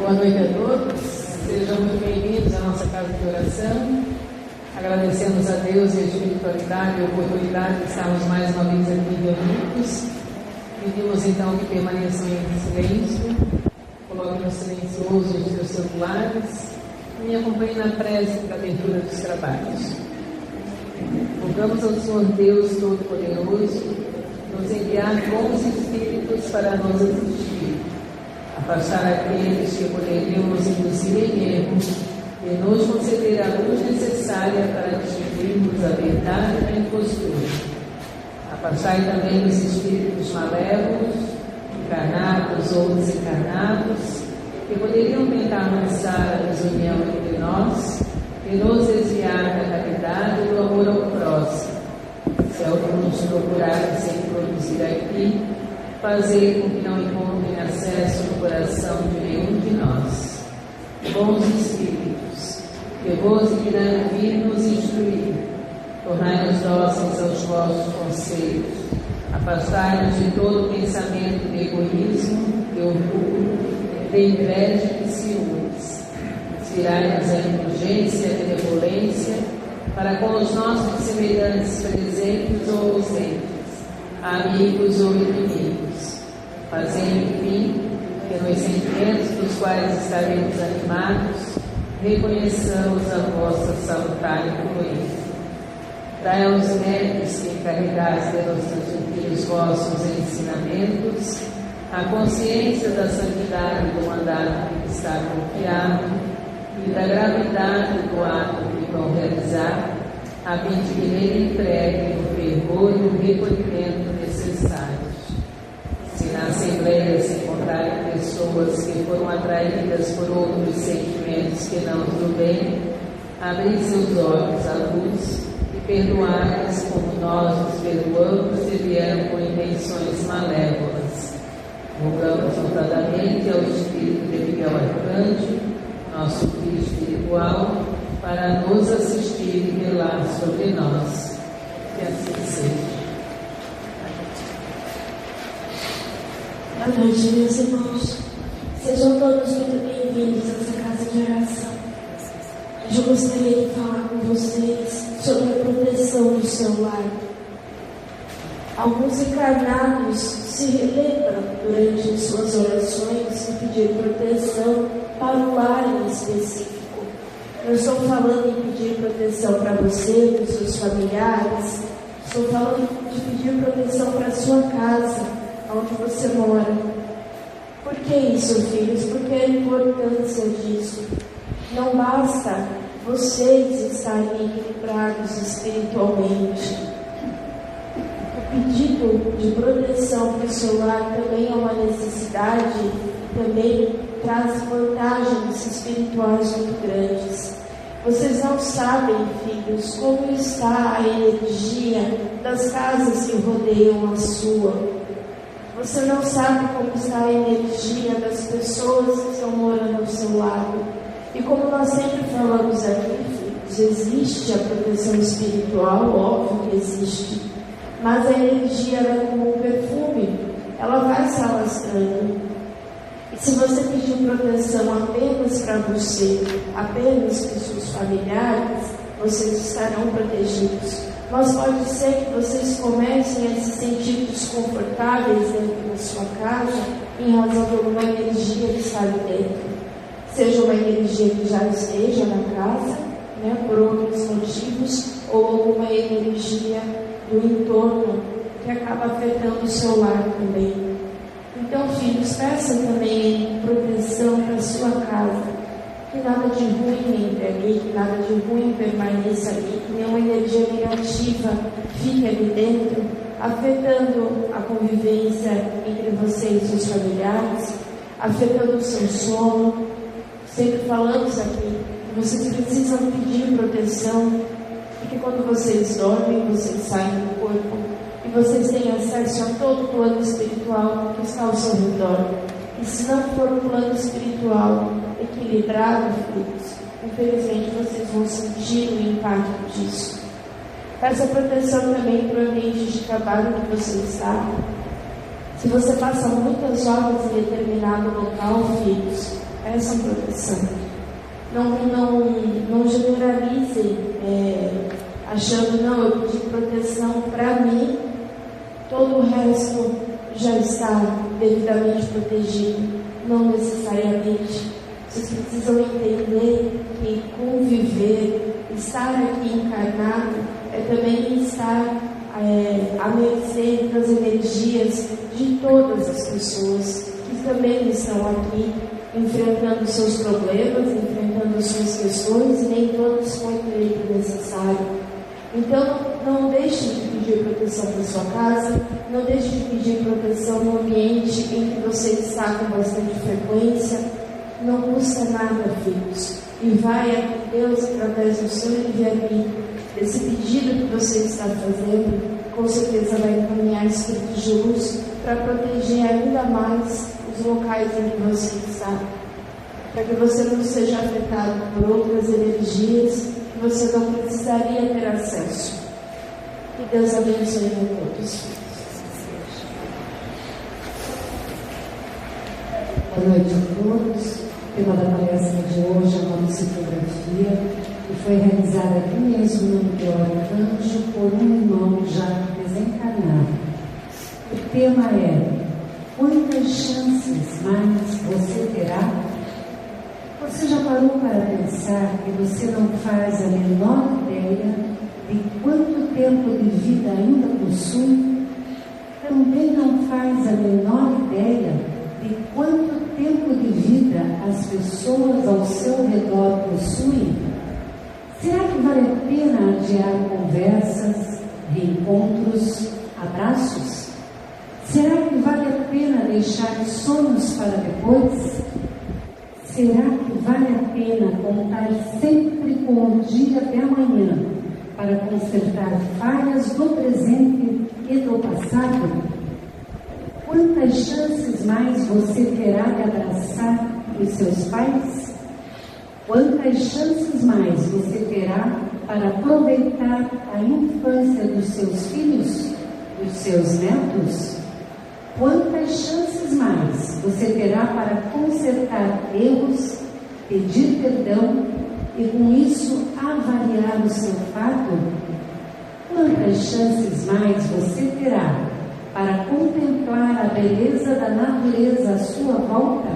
Boa noite a todos, sejam muito bem-vindos à nossa casa de oração. Agradecemos a Deus e a espiritualidade e a oportunidade de estarmos mais uma vez aqui reunidos. Pedimos então que permaneçam em silêncio, coloquem no silencioso os seus celulares e me acompanhem na prece para a abertura dos trabalhos. Rogamos ao Senhor Deus Todo-Poderoso nos enviar bons espíritos para nos assistir, afastar aqueles que poderiam nos induzir em erro e nos conceder a luz necessária para distinguirmos a verdade da impostura. Afastai também os espíritos malévolos, encarnados ou desencarnados, que poderiam tentar lançar a desunião entre nós e nos desviar da caridade e do amor ao próximo. Se alguns procurarem se introduzir aqui, fazer com que não encontrem acesso no coração de nenhum de nós. Bons espíritos, que vos irão vir nos instruir, tornai-nos dóceis aos vossos conselhos, afastai-nos de todo pensamento de egoísmo, de orgulho, de inveja e de ciúmes. Inspirai-nos a indulgência e a benevolência para com os nossos semelhantes presentes ou ausentes, amigos ou inimigos, fazendo, enfim, que nos sentimentos dos quais estaremos animados, reconheçamos a vossa salutar influência. Dai aos médicos que encarregados de nos transmitir os vossos ensinamentos, a consciência da santidade do mandato que está confiado e da gravidade do ato que vão realizar, a fim de que nele entreguem o fervor e o recolhimento necessários. Se na Assembleia se encontrarem pessoas que foram atraídas por outros sentimentos que não do bem, abri seus olhos à luz e perdoai-as como nós os perdoamos se vieram com intenções malévolas. Rogamos notadamente ao Espírito de Miguel Arcanjo, nosso guia espiritual, para nos assistir e velar sobre nós. Que assim seja. Boa noite, meus irmãos. Sejam todos muito bem-vindos a essa casa de oração. Hoje eu gostaria de falar com vocês sobre a proteção do seu lar. Alguns encarnados se relembram durante suas orações de pedir proteção para o lar em específico. Eu estou falando em pedir proteção para você, para os seus familiares. Estou falando de pedir proteção para a sua casa, onde você mora. Por que isso, filhos? Porque a importância disso. Não basta vocês estarem equilibrados espiritualmente. O pedido de proteção para o seu lar também é uma necessidade, também traz vantagens espirituais muito grandes. Vocês não sabem, filhos, como está a energia das casas que rodeiam a sua. Você não sabe como está a energia das pessoas que estão morando ao seu lado. E como nós sempre falamos aqui, filhos, existe a proteção espiritual, óbvio que existe. Mas a energia ela é como um perfume, ela vai se alastrando. E se você pedir proteção apenas para você, apenas para os seus familiares, vocês estarão protegidos. Mas pode ser que vocês comecem a se sentir desconfortáveis dentro da sua casa em razão de alguma energia que está ali dentro. Seja uma energia que já esteja na casa, por outros motivos, ou alguma energia do entorno que acaba afetando o seu lar também. Então, filhos, peçam também proteção para a sua casa, que nada de ruim entre ali, que nada de ruim permaneça ali, que nenhuma energia negativa fique ali dentro, afetando a convivência entre você e seus familiares, afetando o seu sono. Sempre falamos aqui que vocês precisam pedir proteção, porque quando vocês dormem, vocês saem do corpo e vocês têm acesso a todo o plano espiritual que está ao seu redor. E se não for um plano espiritual equilibrado, filhos, infelizmente vocês vão sentir o impacto disso. Peça proteção também para o ambiente de trabalho que você está. Se você passa muitas horas em determinado local, filhos, peçam proteção. Não generalizem, achando, não, eu pedi proteção para mim, todo o resto já está devidamente protegido. Não necessariamente. Vocês precisam entender que conviver, estar aqui encarnado, é também estar à mercê das energias de todas as pessoas que também estão aqui enfrentando seus problemas, enfrentando suas questões, e nem todas com o equilíbrio necessário. Então, não deixe de pedir proteção para sua casa, não deixe de pedir proteção no ambiente em que você está com bastante frequência. Não custa nada, filhos, e vai a Deus através do seu livre-arbítrio. Esse pedido que você está fazendo, com certeza vai encaminhar espíritos de luz para proteger ainda mais os locais em que você está, para que você não seja afetado por outras energias que você não precisaria ter acesso. Que Deus abençoe a todos. Boa noite a todos. O tema da palestra de hoje é uma psicografia que foi realizada aqui mesmo no Teórico Arcanjo por um irmão já desencarnado. O tema é: quantas chances mais você terá? Você já parou para pensar que você não faz a menor ideia de quanto tempo de vida ainda possui? Também não faz a menor ideia de quanto tempo de vida as pessoas ao seu redor possuem? Será que vale a pena adiar conversas, reencontros, abraços? Será que vale a pena deixar sonhos para depois? Será que vale a pena contar sempre com o dia de amanhã para consertar falhas do presente e do passado? Quantas chances mais você terá de abraçar os seus pais? Quantas chances mais você terá para aproveitar a infância dos seus filhos, dos seus netos? Quantas chances mais você terá para consertar erros, pedir perdão e com isso avaliar o seu fato? Quantas chances mais você terá para contemplar a beleza da natureza à sua volta?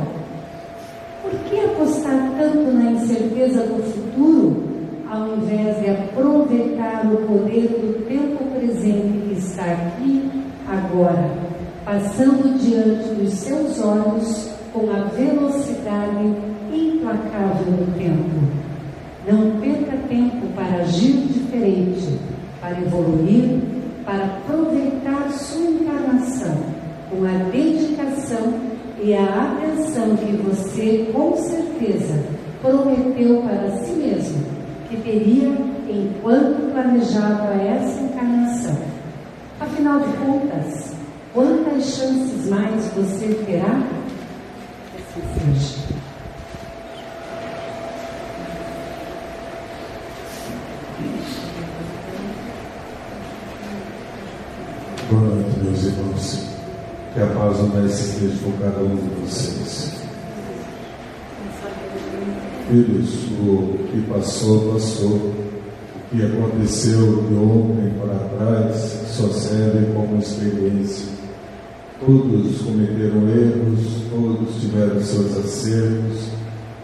Por que apostar tanto na incerteza do futuro, ao invés de aproveitar o poder do tempo presente que está aqui, agora, passando diante dos seus olhos com a velocidade implacável do tempo? Não perca tempo para agir diferente, para evoluir, para aproveitar sua encarnação com a dedicação e a atenção que você, com certeza, prometeu para si mesmo que teria enquanto planejava essa encarnação. Afinal de contas, quantas chances mais você terá? Assim seja. Boa noite, meus irmãos. Que a paz do Mestre esteja com cada um de vocês. Filhos, o que passou, passou. O que aconteceu de ontem para trás só serve como experiência. Todos cometeram erros, todos tiveram seus acertos,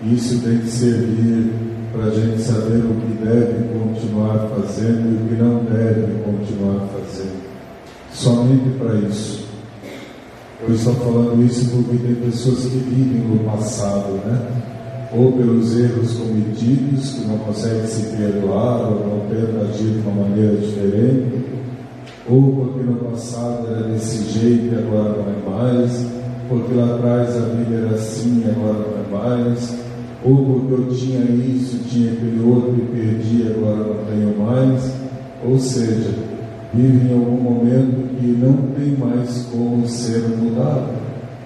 e isso tem que servir para a gente saber o que deve continuar fazendo e o que não deve continuar fazendo. Somente para isso. Eu estou falando isso porque tem pessoas que vivem no passado, né? Ou pelos erros cometidos, que não conseguem se perdoar, ou não tentam agir de uma maneira diferente, ou porque no passado era desse jeito e agora não é mais, porque lá atrás a vida era assim e agora não é mais, ou porque eu tinha isso, tinha aquele outro e perdi e agora não tenho mais. Ou seja, vive em algum momento que não tem mais como ser mudado.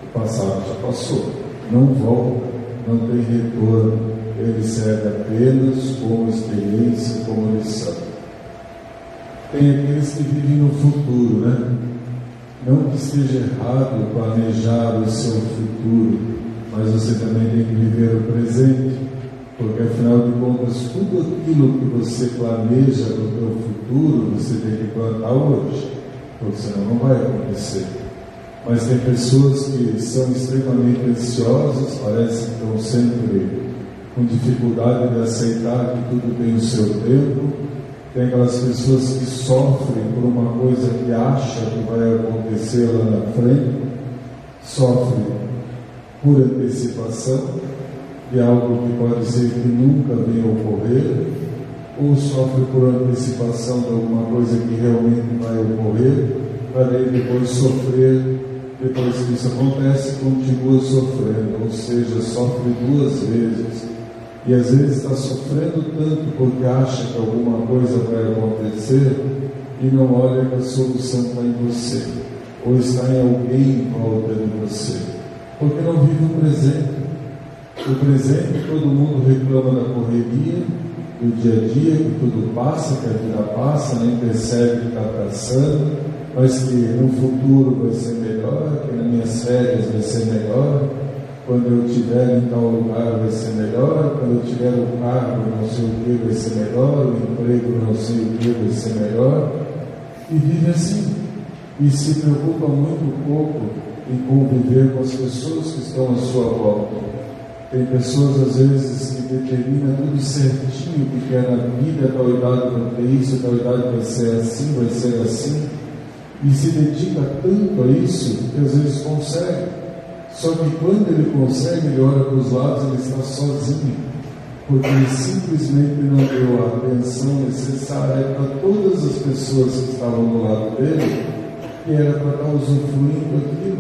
O passado já passou, não volta, não tem retorno, ele serve apenas como experiência, como lição. Tem aqueles que vivem no futuro, né? Não que esteja errado planejar o seu futuro, mas você também tem que viver o presente, porque afinal de contas, tudo aquilo que você planeja para o teu futuro, você tem que plantar hoje, porque senão não vai acontecer. Mas tem pessoas que são extremamente ansiosas, parece que estão sempre com dificuldade de aceitar que tudo tem o seu tempo. Tem aquelas pessoas que sofrem por uma coisa que acha que vai acontecer lá na frente, sofrem por antecipação de algo que pode ser que nunca venha a ocorrer, ou sofre por antecipação de alguma coisa que realmente vai ocorrer, para ele depois sofrer, depois que isso acontece, continua sofrendo, ou seja, sofre duas vezes. E às vezes está sofrendo tanto porque acha que alguma coisa vai acontecer e não olha que a solução está em você, ou está em alguém em volta de você, porque não vive o presente. O presente, todo mundo reclama da correria, do dia a dia, que tudo passa, que a vida passa, nem percebe que está passando, mas que no futuro vai ser melhor, que nas minhas férias vai ser melhor, quando eu estiver em tal lugar vai ser melhor, quando eu tiver o carro não sei o que vai ser melhor, o emprego não sei o que vai ser melhor, e vive assim, e se preocupa muito pouco em conviver com as pessoas que estão à sua volta. Tem pessoas às vezes que determinam tudo certinho que quer na vida, tal idade vai ter isso, tal idade vai ser assim, e se dedica tanto a isso que às vezes consegue. Só que quando ele consegue, ele olha para os lados, ele está sozinho, porque ele simplesmente não deu a atenção necessária para todas as pessoas que estavam do lado dele, que era para estar usufruindo aquilo.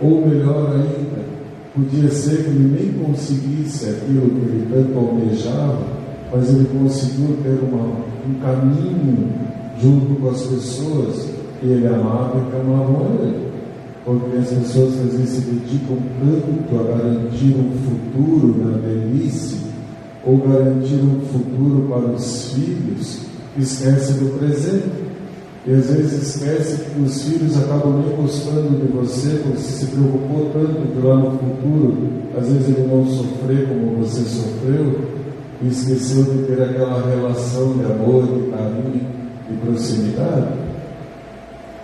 Ou melhor ainda, podia ser que ele nem conseguisse aquilo que ele tanto almejava, mas ele conseguiu ter um caminho junto com as pessoas que ele amava e que amavam ele. Porque as pessoas às vezes se dedicam tanto a garantir um futuro na velhice, ou garantir um futuro para os filhos, que esquecem do presente. E às vezes esquece que os filhos acabam nem gostando de você, porque você se preocupou tanto que lá no futuro, às vezes ele não sofrer como você sofreu, e esqueceu de ter aquela relação de amor, de carinho, de proximidade.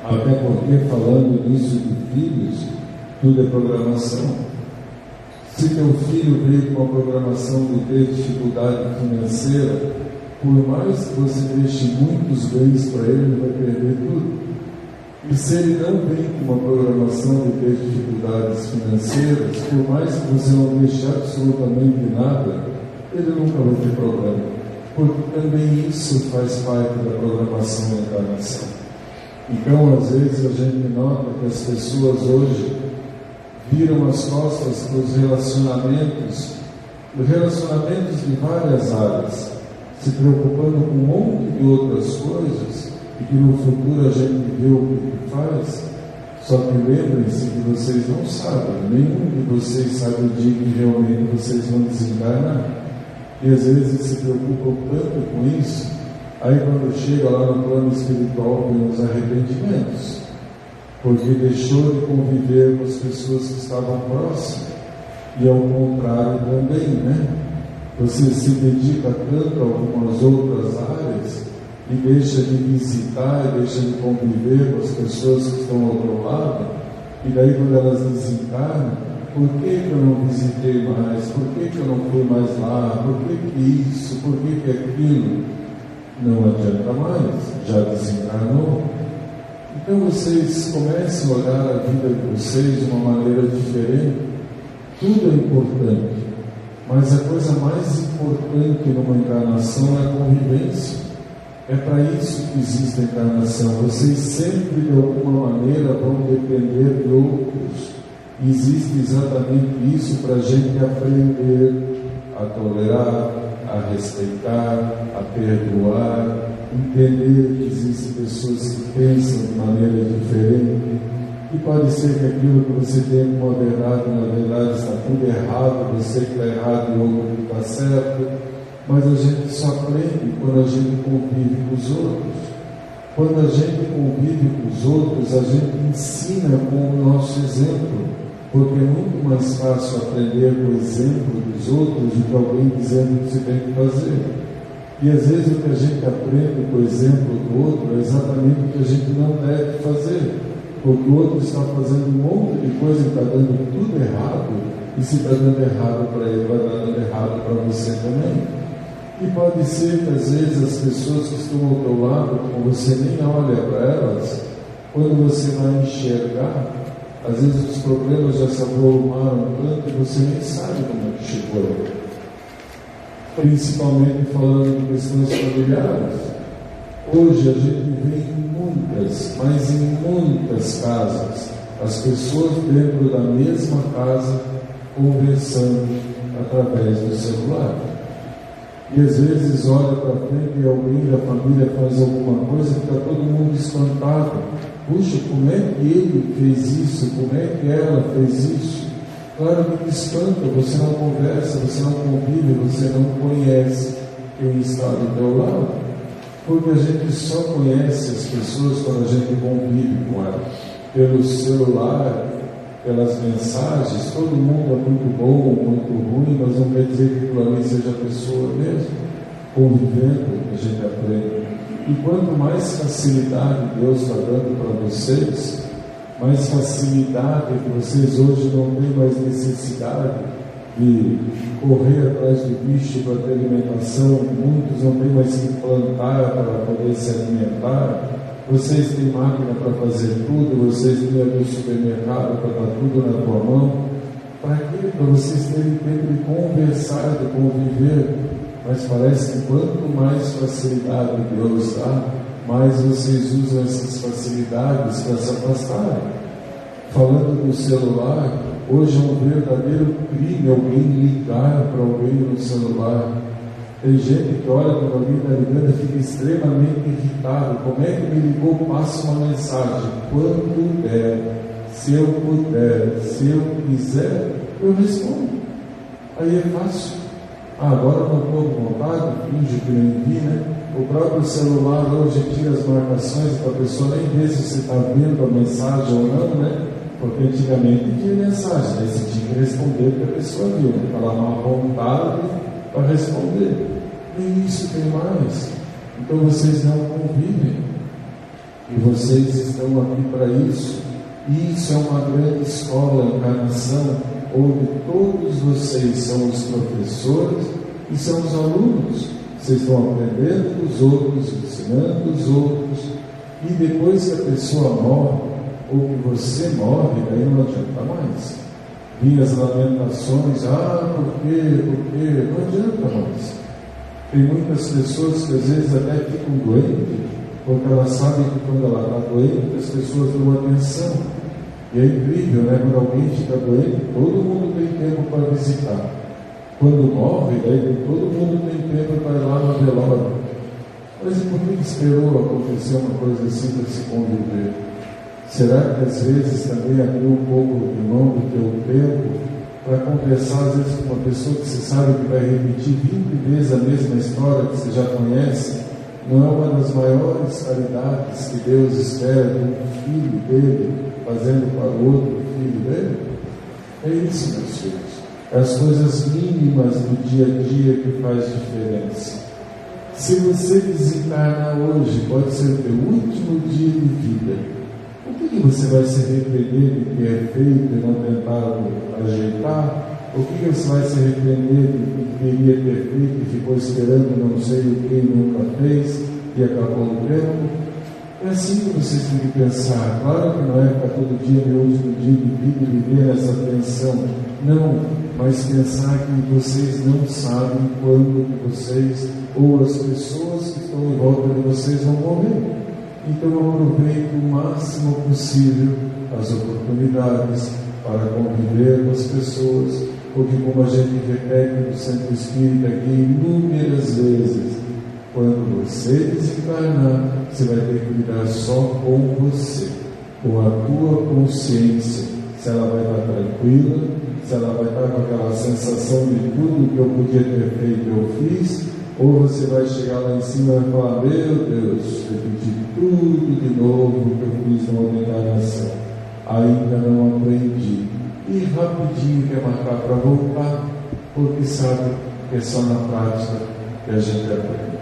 Até porque, falando nisso de filhos, tudo é programação. Se teu filho veio com a programação de ter dificuldade financeira, por mais que você deixe muitos bens para ele vai perder tudo. E se ele não vem com uma programação de ter dificuldades financeiras, por mais que você não deixe absolutamente nada, ele nunca vai ter problema. Porque também isso faz parte da programação da encarnação. Então, às vezes, a gente nota que as pessoas hoje viram as costas para os relacionamentos de várias áreas, se preocupando com um monte de outras coisas, e que no futuro a gente vê o que faz. Só que lembrem-se que vocês não sabem, nenhum de vocês sabe o dia que realmente vocês vão desencarnar. E às vezes se preocupam tanto com isso. Aí quando chega lá no plano espiritual vem os arrependimentos, porque deixou de conviver com as pessoas que estavam próximas, e ao contrário também, né? Você se dedica tanto a algumas outras áreas e deixa de visitar, e deixa de conviver com as pessoas que estão ao outro lado, e daí quando elas desencarnam, por que eu não visitei mais? Por que eu não fui mais lá? Por que isso? Por que aquilo? Não adianta mais, já desencarnou. Então vocês comecem a olhar a vida de vocês de uma maneira diferente. Tudo é importante, mas a coisa mais importante numa encarnação é a convivência. É para isso que existe a encarnação. Vocês sempre de alguma maneira vão depender de outros. E existe exatamente isso para a gente aprender a tolerar, a respeitar, a perdoar, entender que existem pessoas que pensam de maneira diferente, e pode ser que aquilo que você tem como a verdade, na verdade está tudo errado, você que está errado e o outro que está certo, mas a gente só aprende quando a gente convive com os outros. Quando a gente convive com os outros, a gente ensina com o nosso exemplo, porque é muito mais fácil aprender com o exemplo dos outros do que alguém dizendo o que se tem que fazer. E às vezes o que a gente aprende com o exemplo do outro é exatamente o que a gente não deve fazer, porque o outro está fazendo um monte de coisa e está dando tudo errado, e se está dando errado para ele, vai dar dando errado para você também. E pode ser que às vezes as pessoas que estão ao teu lado, como você nem olha para elas, quando você vai enxergar, às vezes os problemas já se avolumaram tanto que você nem sabe como é que chegou. Principalmente falando de questões familiares. Hoje a gente vê em muitas, mas em muitas casas, as pessoas dentro da mesma casa conversando através do celular. E às vezes olha para frente e alguém da família faz alguma coisa e fica todo mundo espantado. Puxa, como é que ele fez isso? Como é que ela fez isso? Claro que te espanta, você não conversa, você não convive, você não conhece quem está do teu lado. Porque a gente só conhece as pessoas quando a gente convive com elas. Pelo celular, pelas mensagens, todo mundo é muito bom, muito ruim, mas não quer dizer que aquilo ali seja a pessoa mesmo. Convivendo, a gente aprende. E quanto mais facilidade Deus está dando para vocês, mais facilidade que vocês hoje não têm mais necessidade de correr atrás do bicho para ter alimentação, muitos não têm mais que plantar para poder se alimentar. Vocês têm máquina para fazer tudo, vocês têm ali o supermercado para dar tudo na tua mão. Para quê? Para vocês terem tempo de conversar, de conviver. Mas parece que quanto mais facilidade Deus dá, mais vocês usam essas facilidades para se afastarem. Falando do celular, hoje é um verdadeiro crime alguém ligar para alguém no celular. Tem gente que olha quando alguém está ligando e fica extremamente irritado. Como é que me ligou? Passa uma mensagem. Quando der, se eu puder, se eu quiser, eu respondo. Aí é fácil. Agora não estou com vontade, finge que não vi, né? O próprio celular hoje tira as marcações para a pessoa nem ver se você está vendo a mensagem ou não, né? Porque antigamente tinha mensagem, aí você tinha que responder porque a pessoa viu, né? Está lá uma vontade para responder. Nem isso tem mais. Então vocês não convivem. E vocês estão aqui para isso. E isso é uma grande escola, encarnação, onde todos vocês são os professores e são os alunos. Vocês estão aprendendo dos outros, ensinando os outros. E depois que a pessoa morre, ou que você morre, aí não adianta mais. Vinha as lamentações, por quê? Não adianta mais. Tem muitas pessoas que às vezes até ficam doentes, porque elas sabem que quando ela está doente, as pessoas dão atenção. E é incrível, né? Quando alguém fica doente, todo mundo tem tempo para visitar. Quando morre, todo mundo tem tempo para ir lá no velório. Mas e por que esperou acontecer uma coisa assim para se conviver? Será que às vezes também abriu um pouco de mão do teu tempo para conversar às vezes com uma pessoa que você sabe que vai repetir 20 vezes a mesma história que você já conhece? Não é uma das maiores caridades que Deus espera de um filho dele fazendo para o outro filho dele? É isso, meus filhos. É as coisas mínimas do dia a dia que faz diferença. Se você desencarnar hoje, pode ser o teu último dia de vida. O que você vai se arrepender de ter feito e não tentado ajeitar? O que você vai se arrepender de que queria ter feito e ficou esperando não sei o que e nunca fez e acabou o tempo? É assim que vocês têm que pensar. Claro que não é ficar todo dia, meu último dia de vida, e viver nessa tensão. Não, mas pensar que vocês não sabem quando vocês ou as pessoas que estão em volta de vocês vão morrer. Então aproveite o máximo possível as oportunidades para conviver com as pessoas, porque como a gente repete no Centro Espírita aqui inúmeras vezes, quando você desencarnar, você vai ter que lidar só com você, com a tua consciência, se ela vai estar tranquila, se ela vai estar com aquela sensação de tudo que eu podia ter feito eu fiz, ou você vai chegar lá em cima e vai falar, meu Deus, repeti tudo de novo que eu fiz na outra encarnação, ainda não aprendi. e rapidinho quer marcar para voltar, porque sabe que é só na prática que a gente aprende.